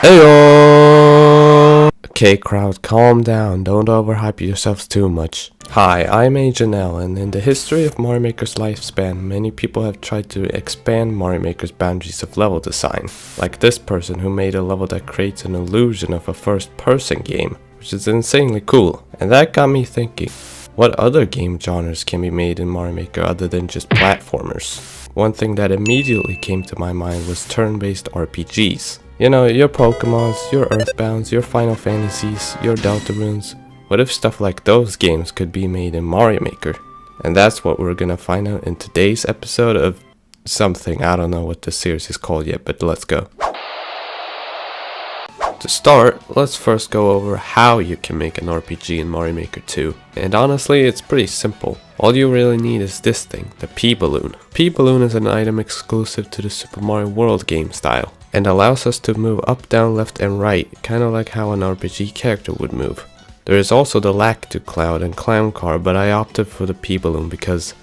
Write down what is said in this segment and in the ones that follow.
Heyo! Okay, crowd, calm down. Don't overhype yourselves too much. Hi, I'm Agent L, and in the history of Mario Maker's lifespan, many people have tried to expand Mario Maker's boundaries of level design. Like this person who made a level that creates an illusion of a first-person game, which is insanely cool. And that got me thinking, what other game genres can be made in Mario Maker other than just platformers? One thing that immediately came to my mind was turn-based RPGs. You know, your Pokemons, your Earthbounds, your Final Fantasies, your Deltarunes. What if stuff like those games could be made in Mario Maker? And that's what we're gonna find out in today's episode of something. I don't know what this series is called yet, but let's go. To start, let's first go over how you can make an RPG in Mario Maker 2. And honestly, it's pretty simple. All you really need is this thing, the P-Balloon. P-Balloon is an item exclusive to the Super Mario World game style, and allows us to move up, down, left and right, kinda like how an RPG character would move. There is also the Lakitu Cloud and Clown Car, but I opted for the P-Balloon because,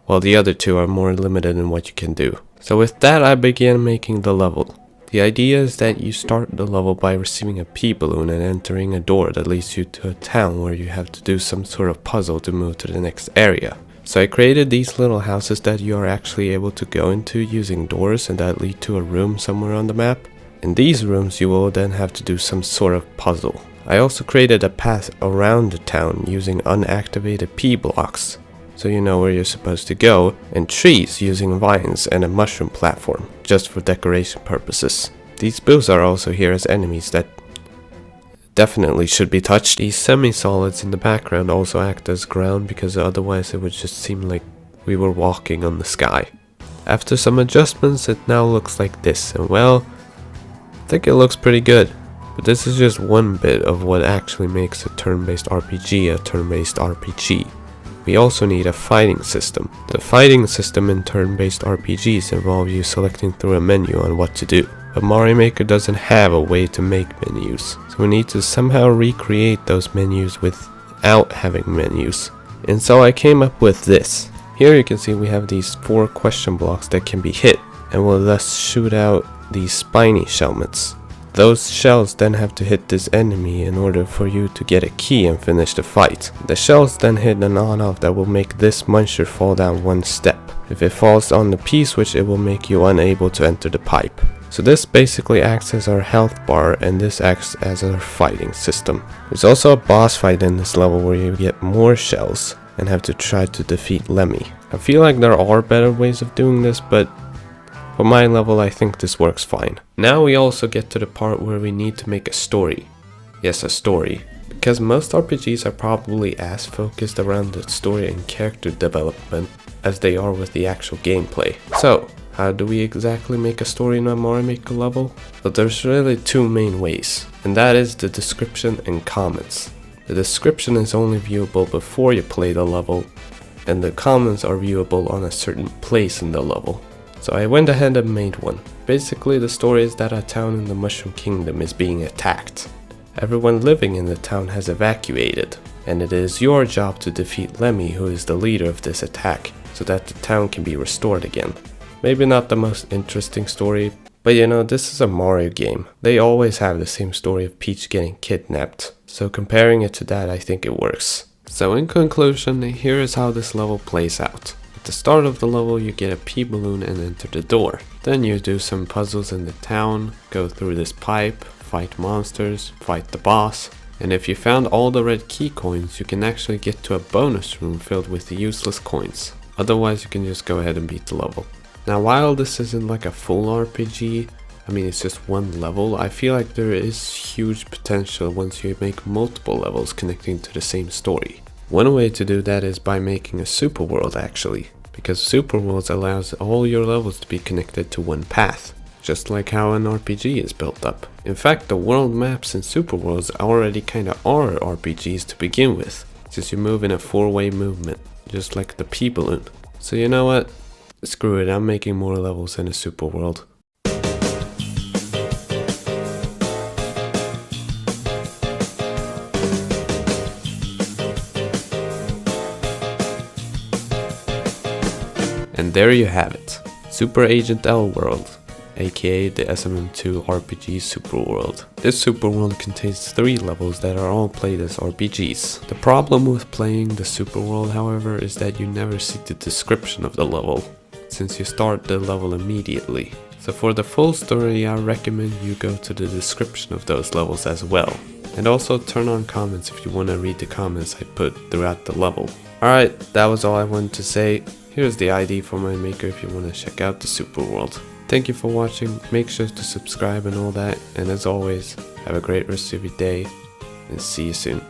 well, the other two are more limited in what you can do. So with that, I began making the level. The idea is that you start the level by receiving a P-Balloon and entering a door that leads you to a town where you have to do some sort of puzzle to move to the next area. So I created these little houses that you are actually able to go into using doors and that lead to a room somewhere on the map. In these rooms you will then have to do some sort of puzzle. I also created a path around the town using unactivated P-blocks, so you know where you're supposed to go, and trees using vines and a mushroom platform, just for decoration purposes. These booths are also here as enemies that definitely should be touched. These semi-solids in the background also act as ground because otherwise it would just seem like we were walking on the sky. After some adjustments it now looks like this, and well, I think it looks pretty good. But this is just one bit of what actually makes a turn-based RPG a turn-based RPG. We also need a fighting system. The fighting system in turn-based RPGs involve you selecting through a menu on what to do. But Mario Maker doesn't have a way to make menus, so we need to somehow recreate those menus without having menus. And so I came up with this. Here you can see we have these 4 question blocks that can be hit, and will thus shoot out these spiny shelmets. Those shells then have to hit this enemy in order for you to get a key and finish the fight. The shells then hit an on-off that will make this muncher fall down 1 step. If it falls on the P-switch, it will make you unable to enter the pipe. So this basically acts as our health bar, and this acts as our fighting system. There's also a boss fight in this level where you get more shells and have to try to defeat Lemmy. I feel like there are better ways of doing this, but for my level, I think this works fine. Now we also get to the part where we need to make a story. Yes, a story. Because most RPGs are probably as focused around the story and character development as they are with the actual gameplay. So, how do we exactly make a story in a Mario Maker level? Well, there's really 2 main ways, and that is the description and comments. The description is only viewable before you play the level, and the comments are viewable on a certain place in the level. So I went ahead and made one. Basically the story is that a town in the Mushroom Kingdom is being attacked. Everyone living in the town has evacuated, and it is your job to defeat Lemmy, who is the leader of this attack, so that the town can be restored again. Maybe not the most interesting story, but you know, this is a Mario game. They always have the same story of Peach getting kidnapped, so comparing it to that, I think it works. So in conclusion, here is how this level plays out. At the start of the level you get a P-Balloon and enter the door. Then you do some puzzles in the town, go through this pipe, fight monsters, fight the boss, and if you found all the red key coins you can actually get to a bonus room filled with useless coins. Otherwise you can just go ahead and beat the level. Now while this isn't like a full RPG, I mean it's just one level, I feel like there is huge potential once you make multiple levels connecting to the same story. One way to do that is by making a super world actually, because super worlds allows all your levels to be connected to one path, just like how an RPG is built up. In fact, the world maps in super worlds already kinda are RPGs to begin with, since you move in a 4-way movement, just like the P-Balloon. So you know what? Screw it, I'm making more levels in a super world. And there you have it. Super Agent L World, aka the SMM2 RPG Super World. This Super World contains 3 levels that are all played as RPGs. The problem with playing the Super World, however, is that you never see the description of the level, since you start the level immediately. So for the full story, I recommend you go to the description of those levels as well. And also turn on comments if you want to read the comments I put throughout the level. Alright, that was all I wanted to say. Here's the ID for my maker if you want to check out the Super World. Thank you for watching, make sure to subscribe and all that, and as always, have a great rest of your day, and see you soon.